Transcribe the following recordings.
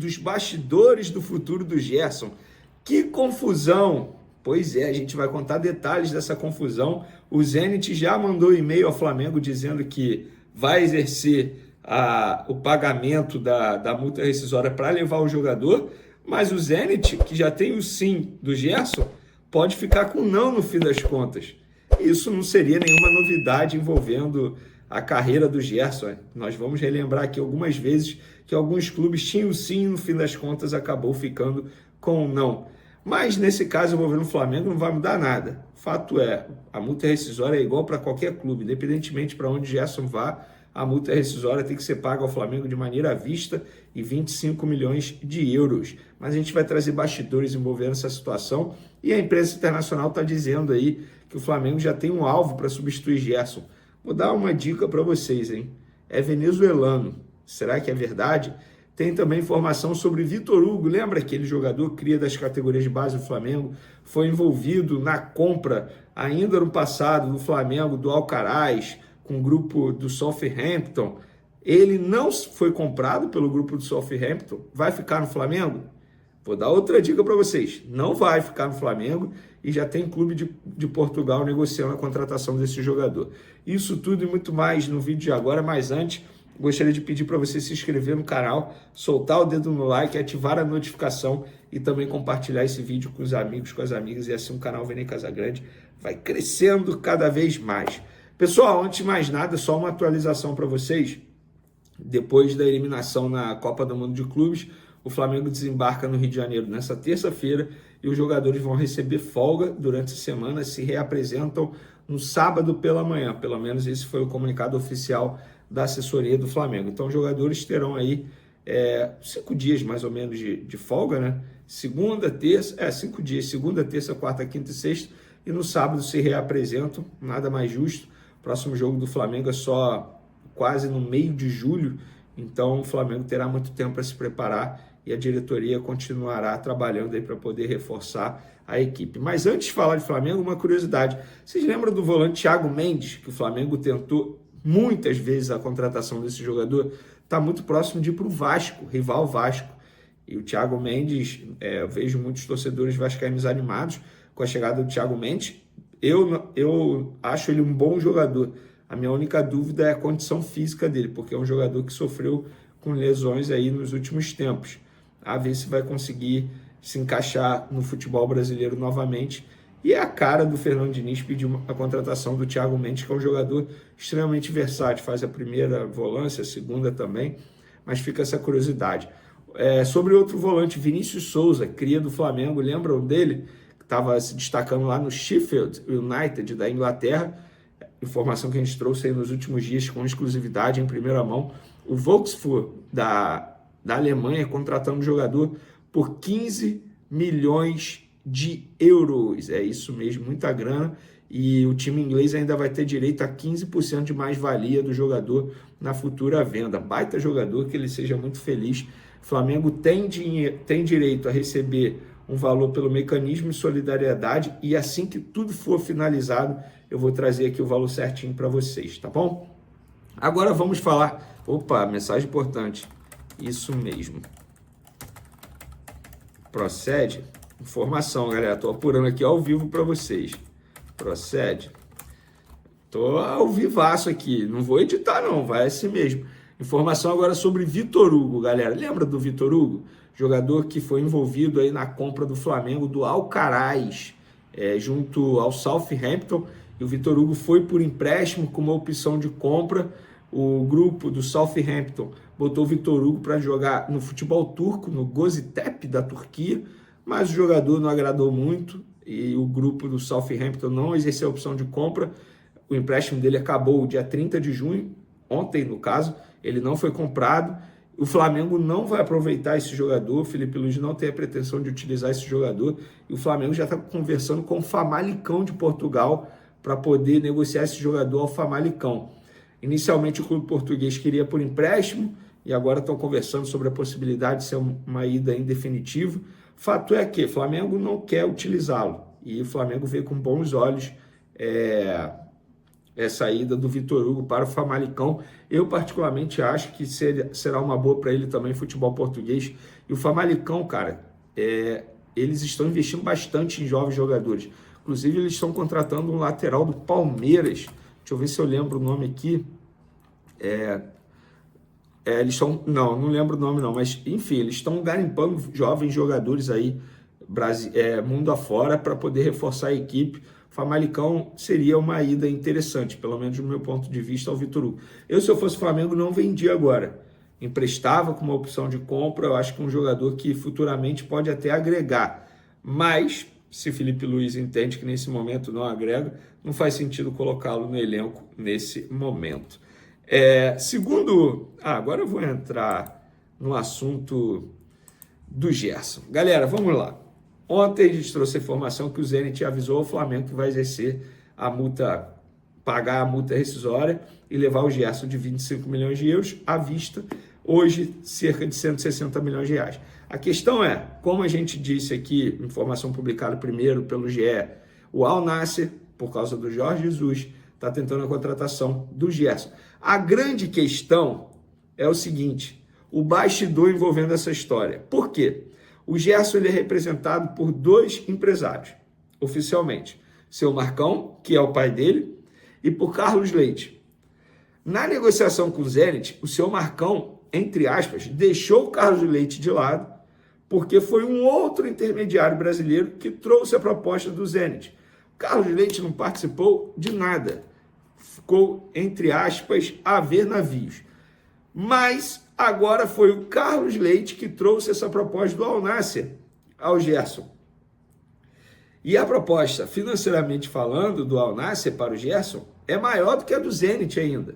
dos bastidores do futuro do Gerson. Que confusão! Pois é, a gente vai contar detalhes dessa confusão. O Zenit já mandou e-mail ao Flamengo dizendo que vai exercer o pagamento da multa rescisória para levar o jogador, mas o Zenit, que já tem o sim do Gerson, pode ficar com não no fim das contas. Isso não seria nenhuma novidade envolvendo a carreira do Gerson. Nós vamos relembrar aqui algumas vezes que alguns clubes tinham sim, no fim das contas acabou ficando com não. Mas nesse caso, envolvendo o Flamengo, não vai mudar nada. Fato é, a multa rescisória é igual para qualquer clube, independentemente para onde Gerson vá, a multa rescisória tem que ser paga ao Flamengo de maneira à vista e 25 milhões de euros. Mas a gente vai trazer bastidores envolvendo essa situação e a imprensa internacional está dizendo aí que o Flamengo já tem um alvo para substituir Gerson. Vou dar uma dica para vocês, hein? É venezuelano. Será que é verdade? Tem também informação sobre Vitor Hugo. Lembra aquele jogador cria das categorias de base do Flamengo? Foi envolvido na compra ainda no passado do Flamengo, do Alcaraz, com o grupo do Southampton. Ele não foi comprado pelo grupo do Southampton. Vai ficar no Flamengo? Vou dar outra dica para vocês. Não vai ficar no Flamengo e já tem clube de Portugal negociando a contratação desse jogador. Isso tudo e muito mais no vídeo de agora, mas antes, gostaria de pedir para você se inscrever no canal, soltar o dedo no like, ativar a notificação e também compartilhar esse vídeo com os amigos, com as amigas, e assim o canal Vene Casagrande vai crescendo cada vez mais. Pessoal, antes de mais nada, só uma atualização para vocês. Depois da eliminação na Copa do Mundo de Clubes, o Flamengo desembarca no Rio de Janeiro nessa terça-feira e os jogadores vão receber folga durante a semana, se reapresentam no sábado pela manhã. Pelo menos esse foi o comunicado oficial da assessoria do Flamengo. Então os jogadores terão aí 5 dias mais ou menos de folga, né? Segunda, terça, 5 dias, segunda, terça, quarta, quinta e sexta, e no sábado se reapresentam, nada mais justo. O próximo jogo do Flamengo é só quase no meio de julho, então o Flamengo terá muito tempo para se preparar e a diretoria continuará trabalhando aí para poder reforçar a equipe. Mas antes de falar de Flamengo, uma curiosidade. Vocês lembram do volante Thiago Mendes, que o Flamengo tentou muitas vezes a contratação desse jogador? Está muito próximo de ir para o Vasco, rival Vasco. E o Thiago Mendes, eu vejo muitos torcedores vascaínos animados com a chegada do Thiago Mendes. Eu acho ele um bom jogador. A minha única dúvida é a condição física dele, porque é um jogador que sofreu com lesões aí nos últimos tempos. A ver se vai conseguir se encaixar no futebol brasileiro novamente. E é a cara do Fernando Diniz pedir a contratação do Thiago Mendes, que é um jogador extremamente versátil, faz a primeira volância, a segunda também, mas fica essa curiosidade. Sobre outro volante, Vinícius Souza, cria do Flamengo, lembram dele? Que estava se destacando lá no Sheffield United da Inglaterra. Informação que a gente trouxe aí nos últimos dias com exclusividade em primeira mão. O Wolfsburg da Alemanha contratando um jogador por 15 milhões de euros. É isso mesmo, muita grana. E o time inglês ainda vai ter direito a 15% de mais-valia do jogador na futura venda. Baita jogador, que ele seja muito feliz. O Flamengo tem direito a receber um valor pelo mecanismo de solidariedade e assim que tudo for finalizado, eu vou trazer aqui o valor certinho para vocês, tá bom? Agora vamos falar... Opa, mensagem importante. Isso mesmo. Procede. Informação, galera. Tô apurando aqui ao vivo para vocês. Procede. Tô ao vivaço aqui. Não vou editar, não. Vai assim mesmo. Informação agora sobre Vitor Hugo, galera. Lembra do Vitor Hugo? Jogador que foi envolvido aí na compra do Flamengo do Alcaraz, junto ao Southampton. E o Vitor Hugo foi por empréstimo com uma opção de compra. O grupo do Southampton botou o Vitor Hugo para jogar no futebol turco, no Göztepe da Turquia, mas o jogador não agradou muito e o grupo do Southampton não exerceu a opção de compra. O empréstimo dele acabou dia 30 de junho, ontem no caso, ele não foi comprado. O Flamengo não vai aproveitar esse jogador, o Felipe Luiz não tem a pretensão de utilizar esse jogador, e o Flamengo já está conversando com o Famalicão de Portugal para poder negociar esse jogador ao Famalicão. Inicialmente o clube português queria por empréstimo e agora estão conversando sobre a possibilidade de ser uma ida em definitivo. Fato é que o Flamengo não quer utilizá-lo e o Flamengo vê com bons olhos essa ida do Vitor Hugo para o Famalicão. Eu particularmente acho que será uma boa para ele também, futebol português. E o Famalicão, cara, eles estão investindo bastante em jovens jogadores. Inclusive, eles estão contratando um lateral do Palmeiras. Deixa eu ver se eu lembro o nome aqui. Eles estão... Não lembro o nome não, mas enfim, eles estão garimpando jovens jogadores aí, mundo afora, para poder reforçar a equipe. Famalicão seria uma ida interessante, pelo menos do meu ponto de vista, ao Vitor Hugo. Se eu fosse Flamengo, não vendia agora. Emprestava com uma opção de compra. Eu acho que é um jogador que futuramente pode até agregar. Mas, se Felipe Luiz entende que nesse momento não agrega, não faz sentido colocá-lo no elenco nesse momento. Agora eu vou entrar no assunto do Gerson. Galera, vamos lá. Ontem a gente trouxe a informação que o Zenit avisou ao Flamengo que vai exercer a multa, pagar a multa rescisória e levar o Gerson de 25 milhões de euros à vista, hoje cerca de 160 milhões de reais. A questão é, como a gente disse aqui, informação publicada primeiro pelo GE, o Al Nassr, por causa do Jorge Jesus, está tentando a contratação do Gerson. A grande questão é o seguinte, o bastidor envolvendo essa história. Por quê? O Gerson ele é representado por 2 empresários, oficialmente. Seu Marcão, que é o pai dele, e por Carlos Leite. Na negociação com o Zenit, o seu Marcão, entre aspas, deixou o Carlos Leite de lado, porque foi um outro intermediário brasileiro que trouxe a proposta do Zenit. O Carlos Leite não participou de nada. Ficou, entre aspas, a ver navios. Mas agora foi o Carlos Leite que trouxe essa proposta do Al Nassr ao Gerson. E a proposta, financeiramente falando, do Al Nassr para o Gerson é maior do que a do Zenit ainda.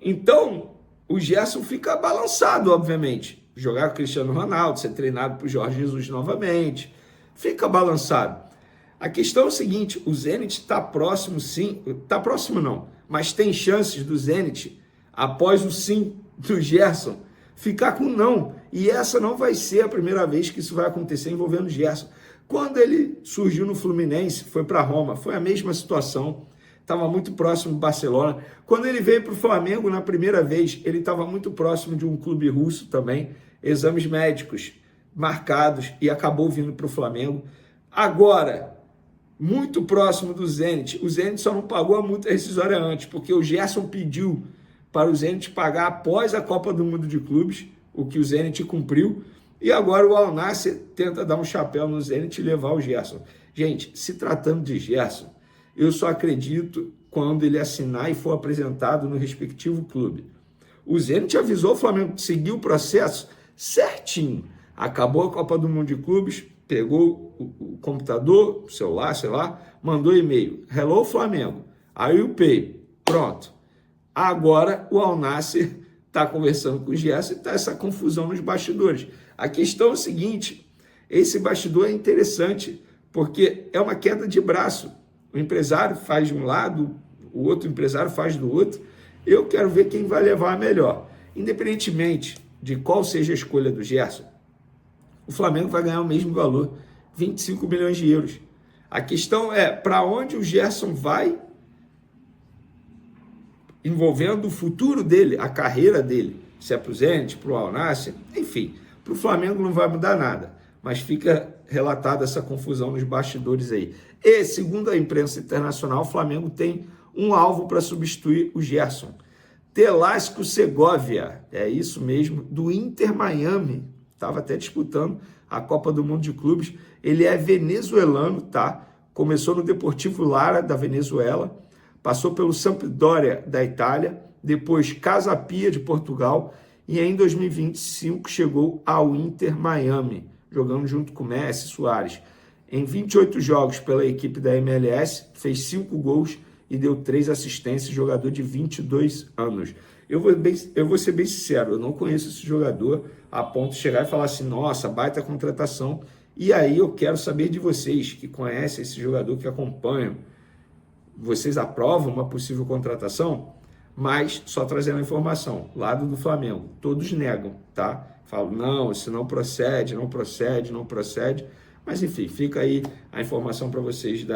Então, o Gerson fica balançado, obviamente. Jogar com o Cristiano Ronaldo, ser treinado por Jorge Jesus novamente, fica balançado. A questão é o seguinte, o Zenit está próximo sim, está próximo não, mas tem chances do Zenit, após o sim do Gerson, ficar com não. E essa não vai ser a primeira vez que isso vai acontecer envolvendo o Gerson. Quando ele surgiu no Fluminense, foi para Roma, foi a mesma situação, estava muito próximo do Barcelona. Quando ele veio para o Flamengo, na primeira vez, ele estava muito próximo de um clube russo também, exames médicos marcados, e acabou vindo para o Flamengo. Agora, muito próximo do Zenit, o Zenit só não pagou a multa rescisória antes, porque o Gerson pediu para o Zenit pagar após a Copa do Mundo de Clubes, o que o Zenit cumpriu, e agora o Al Nassr tenta dar um chapéu no Zenit e levar o Gerson. Gente, se tratando de Gerson, eu só acredito quando ele assinar e for apresentado no respectivo clube. O Zenit avisou o Flamengo, seguiu o processo certinho. Acabou a Copa do Mundo de Clubes, pegou o computador, o celular, sei lá, mandou e-mail. Hello, Flamengo. Aí o Pay. Pronto. Agora o Al Nassr está conversando com o Gerson e está essa confusão nos bastidores. A questão é o seguinte, esse bastidor é interessante, porque é uma queda de braço. O empresário faz de um lado, o outro empresário faz do outro. Eu quero ver quem vai levar a melhor. Independentemente de qual seja a escolha do Gerson, o Flamengo vai ganhar o mesmo valor, 25 milhões de euros. A questão é para onde o Gerson vai, envolvendo o futuro dele, a carreira dele, se é para o Zenit, para o Al Nassr, enfim, para o Flamengo não vai mudar nada, mas fica relatada essa confusão nos bastidores aí. E, segundo a imprensa internacional, o Flamengo tem um alvo para substituir o Gerson. Telasco Segovia, é isso mesmo, do Inter Miami, estava até disputando a Copa do Mundo de Clubes. Ele é venezuelano, tá? Começou no Deportivo Lara, da Venezuela, passou pelo Sampdoria, da Itália, depois Casa Pia, de Portugal, e em 2025 chegou ao Inter Miami, jogando junto com Messi, Suárez. Em 28 jogos pela equipe da MLS, fez 5 gols e deu 3 assistências, jogador de 22 anos. Eu vou ser bem sincero, eu não conheço esse jogador a ponto de chegar e falar assim, nossa, baita contratação. E aí eu quero saber de vocês que conhecem esse jogador, que acompanham. Vocês aprovam uma possível contratação? Mas, só trazendo a informação, lado do Flamengo, todos negam, tá? Falam, não, isso não procede, não procede, não procede. Mas, enfim, fica aí a informação para vocês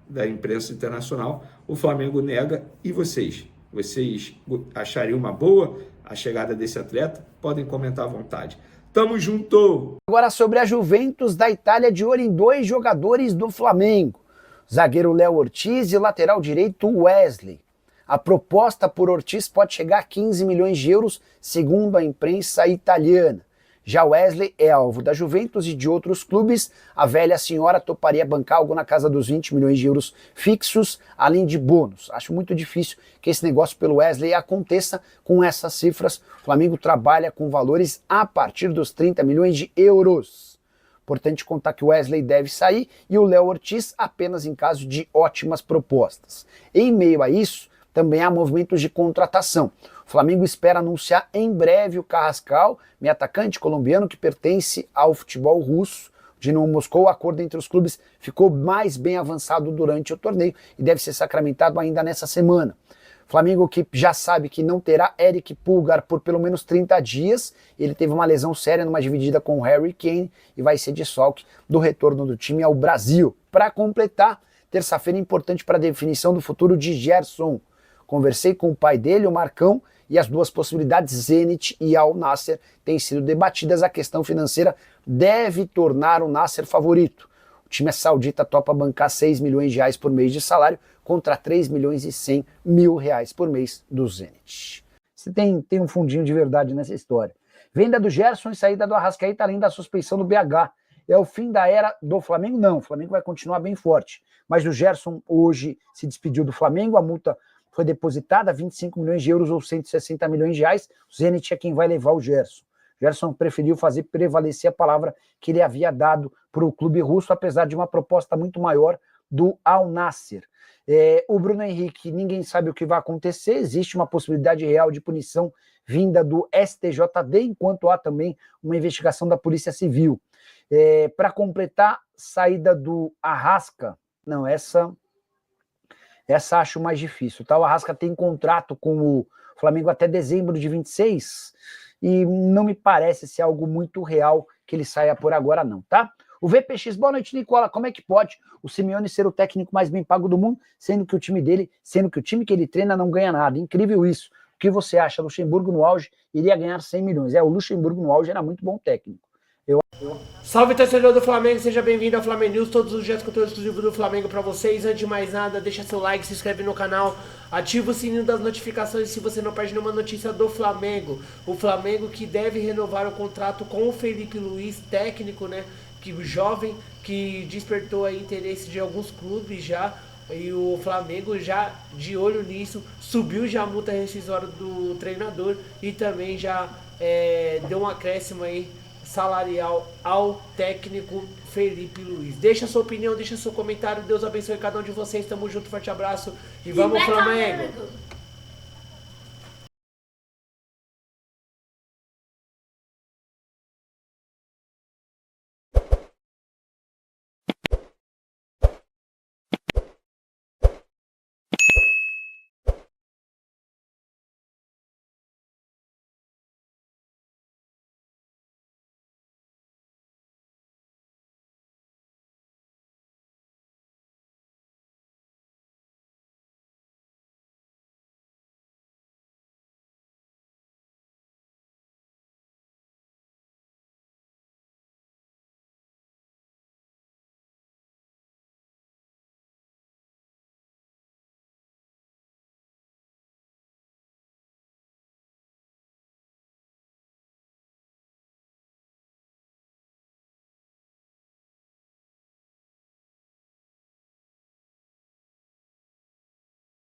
da imprensa internacional, o Flamengo nega. E vocês? Vocês achariam uma boa a chegada desse atleta? Podem comentar à vontade. Tamo junto! Agora sobre a Juventus da Itália, de olho em 2 jogadores do Flamengo. Zagueiro Léo Ortiz e lateral direito Wesley. A proposta por Ortiz pode chegar a 15 milhões de euros, segundo a imprensa italiana. Já Wesley é alvo da Juventus e de outros clubes. A velha senhora toparia bancar algo na casa dos 20 milhões de euros fixos, além de bônus. Acho muito difícil que esse negócio pelo Wesley aconteça com essas cifras. O Flamengo trabalha com valores a partir dos 30 milhões de euros. Importante contar que o Wesley deve sair e o Léo Ortiz apenas em caso de ótimas propostas. Em meio a isso, também há movimentos de contratação. O Flamengo espera anunciar em breve o Carrascal, meio atacante colombiano que pertence ao futebol russo. De Dinamo Moscou, o acordo entre os clubes ficou mais bem avançado durante o torneio e deve ser sacramentado ainda nessa semana. O Flamengo que já sabe que não terá Eric Pulgar por pelo menos 30 dias. Ele teve uma lesão séria numa dividida com o Harry Kane e vai ser desfalque do retorno do time ao Brasil. Para completar, terça-feira importante para a definição do futuro de Gerson. Conversei com o pai dele, o Marcão, e as duas possibilidades, Zenit e Al Nassr, têm sido debatidas. A questão financeira deve tornar o Nassr favorito. O time saudita topa bancar 6 milhões de reais por mês de salário contra 3 milhões e 100 mil reais por mês do Zenit. Você tem um fundinho de verdade nessa história. Venda do Gerson e saída do Arrascaeta além da suspeição do BH. É o fim da era do Flamengo? Não, o Flamengo vai continuar bem forte. Mas o Gerson hoje se despediu do Flamengo, a multa foi depositada, 25 milhões de euros ou 160 milhões de reais. O Zenit é quem vai levar o Gerson. O Gerson preferiu fazer prevalecer a palavra que ele havia dado para o clube russo, apesar de uma proposta muito maior do Al Nassr. O Bruno Henrique, ninguém sabe o que vai acontecer, existe uma possibilidade real de punição vinda do STJD, enquanto há também uma investigação da Polícia Civil. Para completar, saída do Arrasca, não, essa acho mais difícil, tá? O Arrasca tem contrato com o Flamengo até dezembro de 26 e não me parece ser algo muito real que ele saia por agora não, tá? O VPX, boa noite, Nicola. Como é que pode o Simeone ser o técnico mais bem pago do mundo, sendo que o time que ele treina não ganha nada? Incrível isso. O que você acha? Luxemburgo no auge iria ganhar 100 milhões. O Luxemburgo no auge era muito bom técnico. Salve, torcedor do Flamengo, seja bem-vindo ao Flamengo News, todos os dias conteúdo exclusivo do Flamengo pra vocês. Antes de mais nada, deixa seu like, se inscreve no canal, ativa o sininho das notificações se você não perde nenhuma notícia do Flamengo. O Flamengo que deve renovar o contrato com o Felipe Luiz, técnico, né, que jovem, que despertou aí interesse de alguns clubes já. E o Flamengo já de olho nisso, subiu já a multa rescisória do treinador e também já deu um acréscimo aí salarial ao técnico Felipe Luiz. Deixa sua opinião, deixa seu comentário. Deus abençoe cada um de vocês. Tamo junto, forte abraço e vamos, Flamengo!